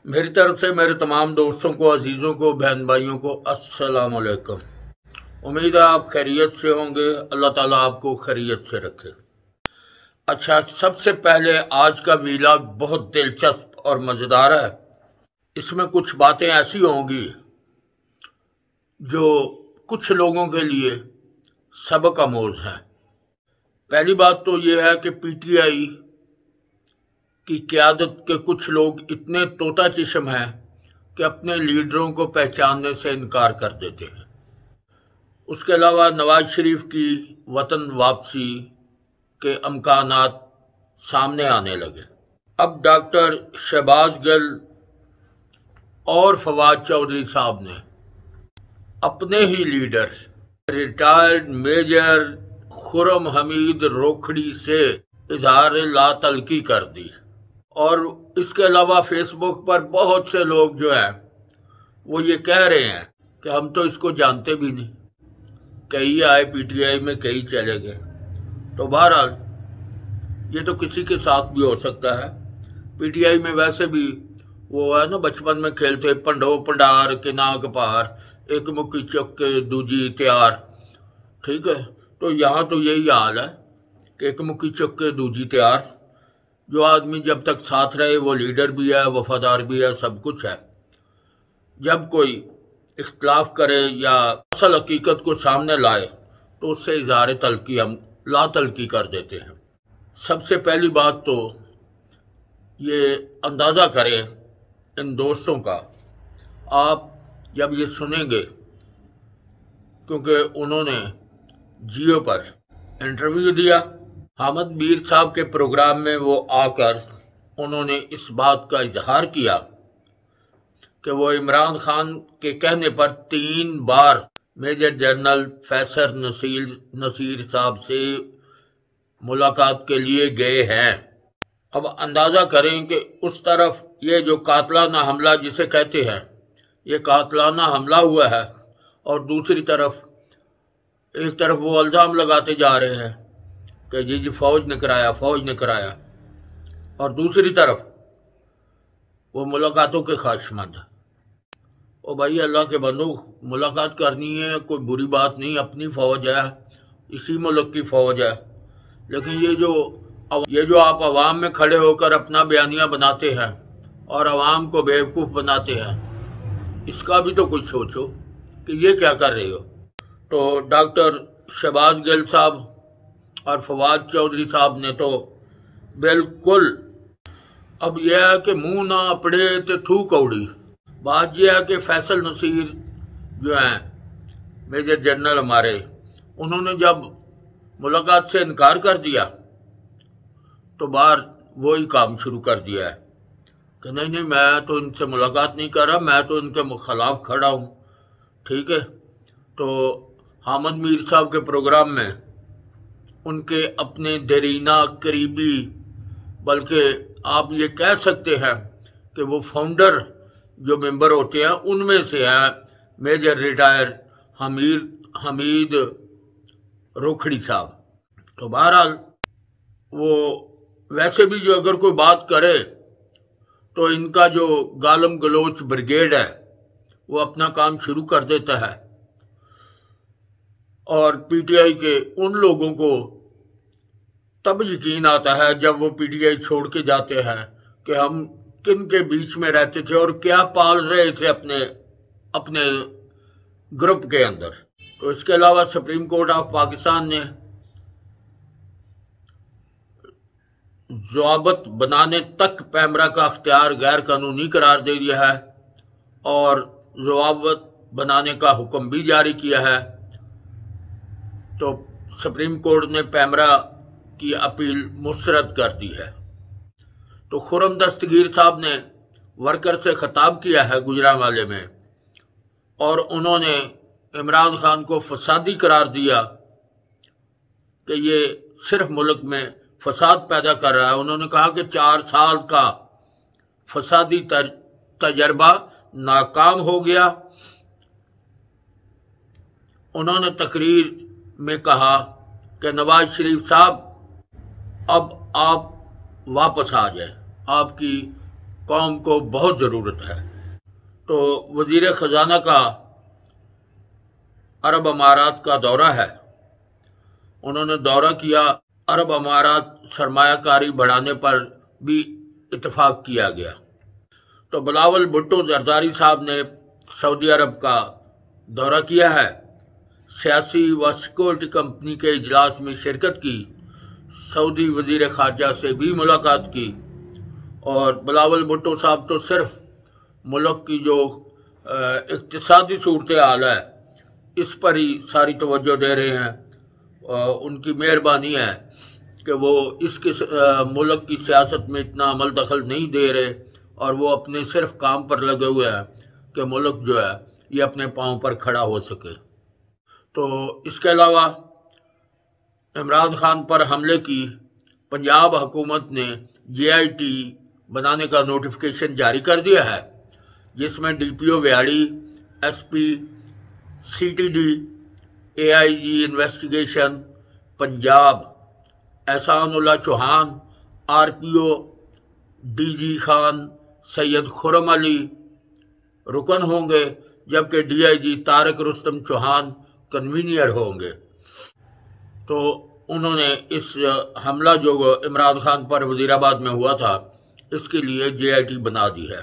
میری طرف سے میرے تمام دوستوں کو، عزیزوں کو، بہن بھائیوں کو السلام علیکم۔ امید ہے آپ خیریت سے ہوں گے۔ اللہ تعالیٰ آپ کو خیریت سے رکھے۔ اچھا، سب سے پہلے آج کا ویلاگ بہت دلچسپ اور مزیدار ہے۔ اس میں کچھ باتیں ایسی ہوں گی جو کچھ لوگوں کے لیے سبق آموز ہیں۔ پہلی بات تو یہ ہے کہ پی ٹی آئی کی قیادت کے کچھ لوگ اتنے طوطا چشم ہیں کہ اپنے لیڈروں کو پہچاننے سے انکار کر دیتے ہیں۔ اس کے علاوہ نواز شریف کی وطن واپسی کے امکانات سامنے آنے لگے۔ اب ڈاکٹر شہباز گل اور فواد چودھری صاحب نے اپنے ہی لیڈر ریٹائرڈ میجر خرم حمید روکھڑی سے اظہار لا تعلقی کر دی، اور اس کے علاوہ فیس بک پر بہت سے لوگ جو ہیں وہ یہ کہہ رہے ہیں کہ ہم تو اس کو جانتے بھی نہیں، کئی آئے پی ٹی آئی میں، کئی چلے گئے۔ تو بہرحال یہ تو کسی کے ساتھ بھی ہو سکتا ہے۔ پی ٹی آئی میں ویسے بھی وہ ہے نا، بچپن میں کھیلتے پنڈو پنڈار کے ناک پار، ایک مکی چک کے دوجی تیار، ٹھیک ہے؟ تو یہاں تو یہی حال ہے کہ ایک مکی چک کے دوجی تیار۔ جو آدمی جب تک ساتھ رہے وہ لیڈر بھی ہے، وفادار بھی ہے، سب کچھ ہے۔ جب کوئی اختلاف کرے یا اصل حقیقت کو سامنے لائے تو اس سے اظہار تلقی ہم لا تلقی کر دیتے ہیں۔ سب سے پہلی بات تو یہ اندازہ کریں ان دوستوں کا، آپ جب یہ سنیں گے، کیونکہ انہوں نے جیو پر انٹرویو دیا، حامد میر صاحب کے پروگرام میں وہ آ کر انہوں نے اس بات کا اظہار کیا کہ وہ عمران خان کے کہنے پر 3 بار میجر جنرل فیصل نصیر صاحب سے ملاقات کے لیے گئے ہیں۔ اب اندازہ کریں کہ اس طرف یہ جو قاتلانہ حملہ جسے کہتے ہیں، یہ قاتلانہ حملہ ہوا ہے، اور دوسری طرف ایک طرف وہ الزام لگاتے جا رہے ہیں کہ جی فوج نے کرایا، فوج نے کرایا، اور دوسری طرف وہ ملاقاتوں کے خواہشمند ہیں۔ او بھائی، اللہ کے بندو، ملاقات کرنی ہے، کوئی بری بات نہیں، اپنی فوج ہے، اسی ملک کی فوج ہے، لیکن یہ جو آپ عوام میں کھڑے ہو کر اپنا بیانیہ بناتے ہیں اور عوام کو بیوقوف بناتے ہیں، اس کا بھی تو کچھ سوچو کہ یہ کیا کر رہے ہو۔ تو ڈاکٹر شہباز گل صاحب اور فواد چودھری صاحب نے تو بالکل، اب یہ ہے کہ منہ نہ اپڑے تے تھو کوڑی۔ بات یہ ہے کہ فیصل نصیر جو ہیں میجر جنرل ہمارے، انہوں نے جب ملاقات سے انکار کر دیا تو باہر وہی کام شروع کر دیا ہے کہ نہیں، میں تو ان سے ملاقات نہیں کر رہا، میں تو ان کے خلاف کھڑا ہوں، ٹھیک ہے؟ تو حامد میر صاحب کے پروگرام میں ان کے اپنے دیرینہ قریبی، بلکہ آپ یہ کہہ سکتے ہیں کہ وہ فاؤنڈر جو ممبر ہوتے ہیں ان میں سے ہیں میجر ریٹائر حمید روکھڑی صاحب۔ تو بہرحال وہ ویسے بھی جو اگر کوئی بات کرے تو ان کا جو گالم گلوچ بریگیڈ ہے وہ اپنا کام شروع کر دیتا ہے، اور پی ٹی آئی کے ان لوگوں کو تب یقین آتا ہے جب وہ پی ٹی آئی چھوڑ کے جاتے ہیں کہ ہم کن کے بیچ میں رہتے تھے اور کیا پال رہے تھے اپنے گروپ کے اندر۔ تو اس کے علاوہ سپریم کورٹ آف پاکستان نے ضوابط بنانے تک پیمرا کا اختیار غیر قانونی قرار دے دیا ہے، اور ضوابط بنانے کا حکم بھی جاری کیا ہے۔ تو سپریم کورٹ نے پیمرا کی اپیل مسترد کر دی ہے۔ تو خرم دستگیر صاحب نے ورکر سے خطاب کیا ہے گجرانوالے میں، اور انہوں نے عمران خان کو فسادی قرار دیا کہ یہ صرف ملک میں فساد پیدا کر رہا ہے۔ انہوں نے کہا کہ 4 سال کا فسادی تجربہ ناکام ہو گیا۔ انہوں نے تقریر میں کہا کہ نواز شریف صاحب اب آپ واپس آ جائیں، آپ کی قوم کو بہت ضرورت ہے۔ تو وزیر خزانہ کا عرب امارات کا دورہ ہے، انہوں نے دورہ کیا، عرب امارات سرمایہ کاری بڑھانے پر بھی اتفاق کیا گیا۔ تو بلاول بھٹو زرداری صاحب نے سعودی عرب کا دورہ کیا ہے، سیاسی و سیکورٹی کمپنی کے اجلاس میں شرکت کی، سعودی وزیر خارجہ سے بھی ملاقات کی، اور بلاول بھٹو صاحب تو صرف ملک کی جو اقتصادی صورتحال ہے اس پر ہی ساری توجہ دے رہے ہیں۔ ان کی مہربانی ہے کہ وہ اس کے ملک کی سیاست میں اتنا عمل دخل نہیں دے رہے، اور وہ اپنے صرف کام پر لگے ہوئے ہیں کہ ملک جو ہے یہ اپنے پاؤں پر کھڑا ہو سکے۔ تو اس کے علاوہ عمران خان پر حملے کی پنجاب حکومت نے JIT بنانے کا نوٹیفیکیشن جاری کر دیا ہے، جس میں DPO Vehari, SP CTD AIG investigation Punjab Ehsan Ullah Chauhan, RPO DG Khan Syed Khurram Ali رکن ہوں گے، جبکہ DIG طارق رستم چوہان کنوینئر ہوں گے۔ تو انہوں نے اس حملہ جو عمران خان پر وزیر آباد میں ہوا تھا اس کے لیے JIT بنا دی ہے۔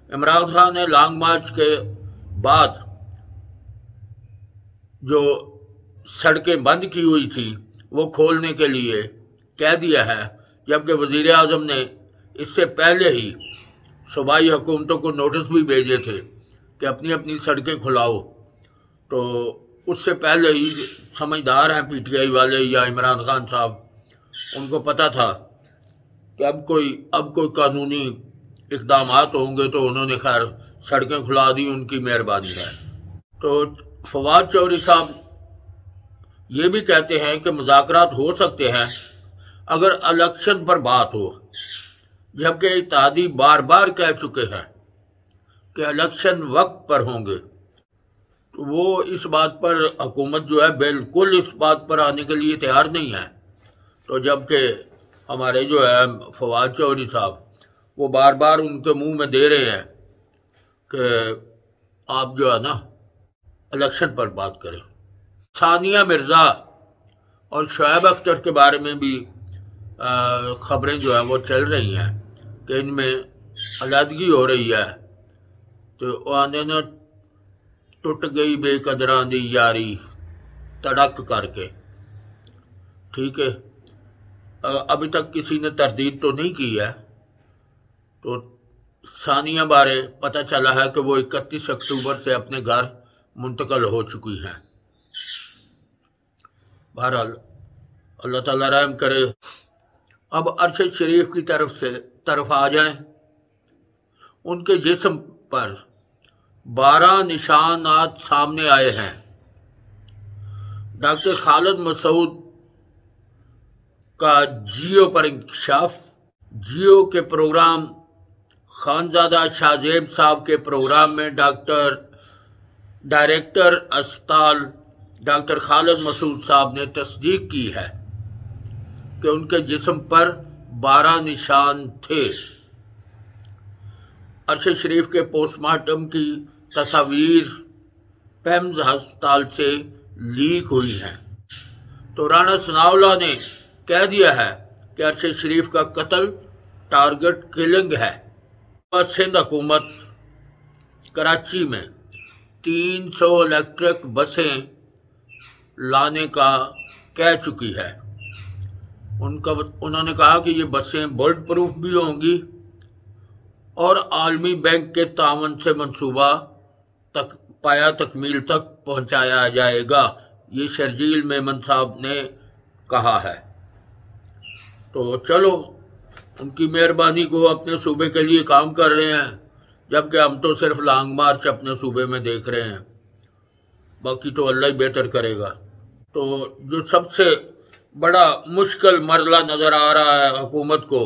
عمران خان نے لانگ مارچ کے بعد جو سڑکیں بند کی ہوئی تھی وہ کھولنے کے لیے کہہ دیا ہے، جبکہ وزیر اعظم نے اس سے پہلے ہی صوبائی حکومتوں کو نوٹس بھی بھیجے تھے کہ اپنی اپنی سڑکیں کھلاؤ۔ تو اس سے پہلے ہی سمجھدار ہیں PTI والے یا عمران خان صاحب، ان کو پتہ تھا کہ اب کوئی قانونی اقدامات ہوں گے، تو انہوں نے خیر سڑکیں کھلا دی، ان کی مہربانی ہے۔ تو فواد چودھری صاحب یہ بھی کہتے ہیں کہ مذاکرات ہو سکتے ہیں اگر الیکشن پر بات ہو، جبکہ اتحادی بار بار کہہ چکے ہیں کہ الیکشن وقت پر ہوں گے۔ تو وہ اس بات پر حکومت جو ہے بالکل اس بات پر آنے کے لیے تیار نہیں ہے۔ تو جبکہ ہمارے جو ہے فواد چودھری صاحب وہ بار بار ان کے منہ میں دے رہے ہیں کہ آپ جو ہے نا الیکشن پر بات کریں۔ ثانیہ مرزا اور شعیب اختر کے بارے میں بھی خبریں جو ہیں وہ چل رہی ہیں کہ ان میں علیحدگی ہو رہی ہے۔ تو آنے نہ ٹوٹ گئی بے قدراں دی یاری تڑک کر کے، ٹھیک ہے، ابھی تک کسی نے تردید تو نہیں کی ہے۔ تو ثانیہ بارے پتہ چلا ہے کہ وہ 31 اکتوبر سے اپنے گھر منتقل ہو چکی ہیں۔ بہرحال اللہ تعالیٰ رحم کرے۔ اب ارشد شریف کی طرف آ جائیں۔ ان کے جسم پر 12 نشانات سامنے آئے ہیں۔ ڈاکٹر خالد مسعود کا جیو پر انکشاف، جیو کے پروگرام خانزادہ شاہزیب صاحب کے پروگرام میں ڈائریکٹر اسپتال ڈاکٹر خالد مسعود صاحب نے تصدیق کی ہے کہ ان کے جسم پر 12 نشان تھے۔ ارشد شریف کے پوسٹ مارٹم کی تصاویر پیمز ہسپتال سے لیک ہوئی ہیں۔ تو رانا ثناءاللہ نے کہہ دیا ہے کہ ارشد شریف کا قتل ٹارگٹ کلنگ ہے۔ سندھ حکومت کراچی میں 300 الیکٹرک بسیں لانے کا کہہ چکی ہے۔ انہوں نے کہا کہ یہ بسیں بلٹ پروف بھی ہوں گی اور عالمی بینک کے تعاون سے منصوبہ پایا تکمیل تک پہنچایا جائے گا، یہ شرجیل میمن صاحب نے کہا ہے۔ تو چلو ان کی مہربانی کو اپنے صوبے کے لیے کام کر رہے ہیں، جبکہ ہم تو صرف لانگ مارچ اپنے صوبے میں دیکھ رہے ہیں، باقی تو اللہ ہی بہتر کرے گا۔ تو جو سب سے بڑا مشکل مرحلہ نظر آ رہا ہے حکومت کو،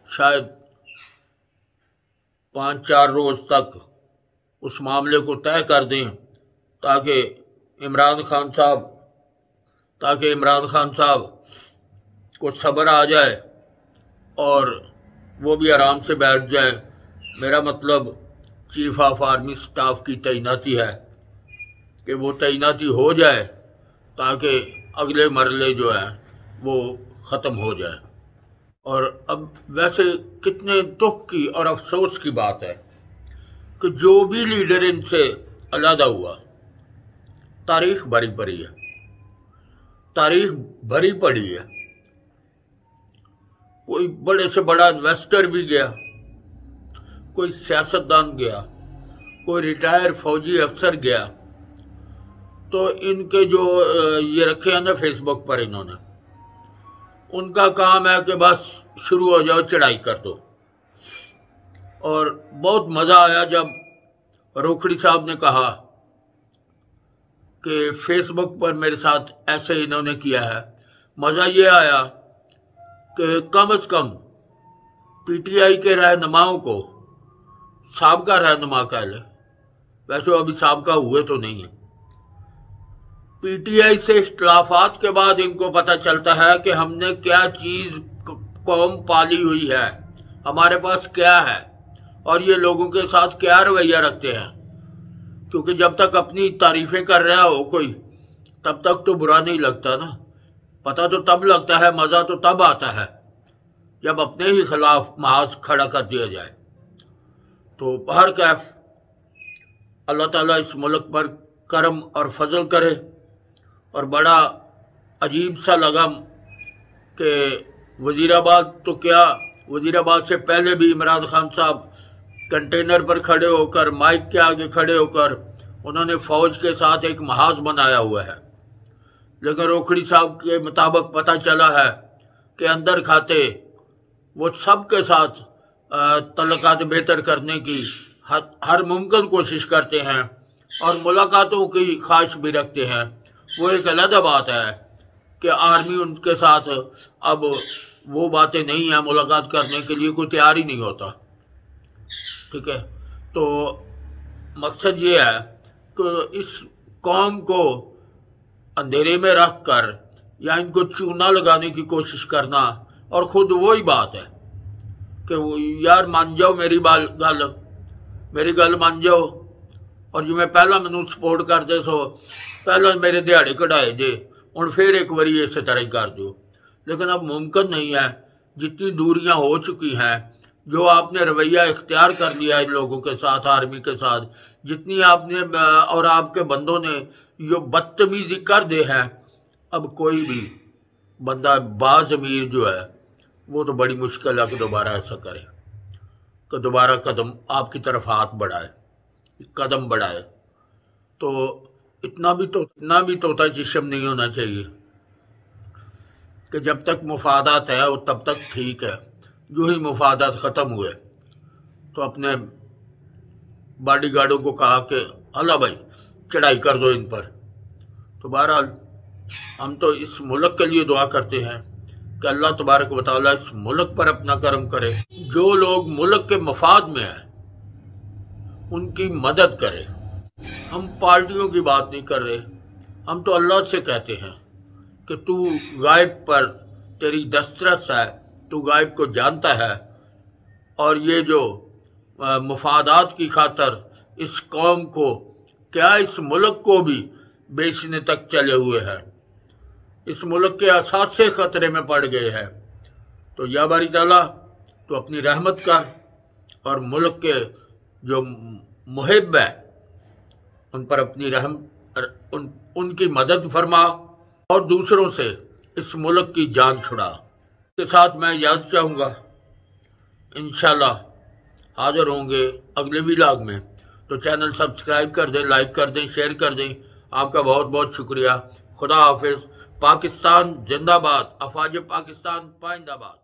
شاید 5-4 روز تک اس معاملے کو طے کر دیں تاکہ عمران خان صاحب کو صبر آ جائے اور وہ بھی آرام سے بیٹھ جائیں میرا مطلب چیف آف آرمی سٹاف کی تعیناتی ہے کہ وہ تعیناتی ہو جائے تاکہ اگلے مرحلے جو ہیں وہ ختم ہو جائے۔ اور اب ویسے کتنے دکھ کی اور افسوس کی بات ہے کہ جو بھی لیڈر ان سے علیحدہ ہوا، تاریخ بھری پڑی ہے، تاریخ بھری پڑی ہے۔ کوئی بڑے سے بڑا انویسٹر بھی گیا، کوئی سیاستدان گیا، کوئی ریٹائر فوجی افسر گیا، تو ان کے جو یہ رکھے ہیں نا فیس بک پر انہوں نے، ان کا کام ہے کہ بس شروع ہو جاؤ چڑھائی کر دو۔ اور بہت مزہ آیا جب روکھڑی صاحب نے کہا کہ فیس بک پر میرے ساتھ ایسے انہوں نے کیا ہے۔ مزہ یہ آیا کہ کم از کم پی ٹی آئی کے رہنماؤں کو سابقہ رہنما کہہ لے، ویسے ابھی سابقہ ہوئے تو نہیں ہیں، پی ٹی آئی سے اختلافات کے بعد ان کو پتہ چلتا ہے کہ ہم نے کیا چیز قوم پالی ہوئی ہے، ہمارے پاس کیا ہے، اور یہ لوگوں کے ساتھ کیا رویہ رکھتے ہیں۔ کیونکہ جب تک اپنی تعریفیں کر رہا ہو کوئی، تب تک تو برا نہیں لگتا نا، پتہ تو تب لگتا ہے، مزہ تو تب آتا ہے جب اپنے ہی خلاف محاذ کھڑا کر دیا جائے۔ تو بہر کیف اللہ تعالیٰ اس ملک پر کرم اور فضل کرے۔ اور بڑا عجیب سا لگا کہ وزیر آباد تو کیا، وزیر آباد سے پہلے بھی عمران خان صاحب کنٹینر پر کھڑے ہو کر، مائک کے آگے کھڑے ہو کر انہوں نے فوج کے ساتھ ایک محاذ بنایا ہوا ہے، لیکن روکھڑی صاحب کے مطابق پتہ چلا ہے کہ اندر کھاتے وہ سب کے ساتھ تعلقات بہتر کرنے کی ہر ممکن کوشش کرتے ہیں اور ملاقاتوں کی خواہش بھی رکھتے ہیں۔ وہ ایک علیحدہ بات ہے کہ آرمی ان کے ساتھ اب وہ باتیں نہیں ہیں، ملاقات کرنے کے لیے کوئی تیار ہی نہیں ہوتا، ٹھیک ہے۔ تو مقصد یہ ہے کہ اس قوم کو اندھیرے میں رکھ کر یا ان کو چونا لگانے کی کوشش کرنا، اور خود وہی بات ہے کہ یار مان جاؤ میری گل مان جاؤ، اور جو میں پہلا منو سپورٹ کر دے سو پہلا میرے دیہڑے کٹائے جے، اور پھر ایک باری اسی طرح ہی کر دو۔ لیکن اب ممکن نہیں ہے، جتنی دوریاں ہو چکی ہیں، جو آپ نے رویہ اختیار کر لیا ہے لوگوں کے ساتھ، آرمی کے ساتھ، جتنی آپ نے اور آپ کے بندوں نے جو بدتمیزی کر دے ہیں، اب کوئی بھی بندہ باضمیر جو ہے وہ تو بڑی مشکل ہے کہ دوبارہ ایسا کرے، کہ دوبارہ قدم آپ کی طرف ہاتھ بڑھائے، قدم بڑھائے۔ تو اتنا بھی طوطا چشم نہیں ہونا چاہیے کہ جب تک مفادات ہیں تب تک ٹھیک ہے، جو ہی مفادات ختم ہوئے تو اپنے باڈی گارڈوں کو کہا کہ اللہ بھائی چڑھائی کر دو ان پر۔ تو بہرحال ہم تو اس ملک کے لیے دعا کرتے ہیں کہ اللہ تبارک و تعالیٰ اس ملک پر اپنا کرم کرے، جو لوگ ملک کے مفاد میں ہیں ان کی مدد کرے۔ ہم پارٹیوں کی بات نہیں کر رہے، ہم تو اللہ سے کہتے ہیں کہ تو غائب پر تیری دسترس ہے، تو غائب کو جانتا ہے، اور یہ جو مفادات کی خاطر اس قوم کو کیا اس ملک کو بھی بیچنے تک چلے ہوئے ہیں، اس ملک کے اثاثے خطرے میں پڑ گئے ہیں، تو یا باری تعالیٰ تو اپنی رحمت کر اور ملک کے جو محب ہے ان پر اپنی رحم ان کی مدد فرما اور دوسروں سے اس ملک کی جان چھڑا۔ اس کے ساتھ میں یاد چاہوں گا انشاءاللہ حاضر ہوں گے اگلے ولاگ میں، تو چینل سبسکرائب کر دیں، لائک کر دیں، شیئر کر دیں۔ آپ کا بہت بہت شکریہ۔ خدا حافظ۔ پاکستان زندہ باد، افواج پاکستان پائندہ باد۔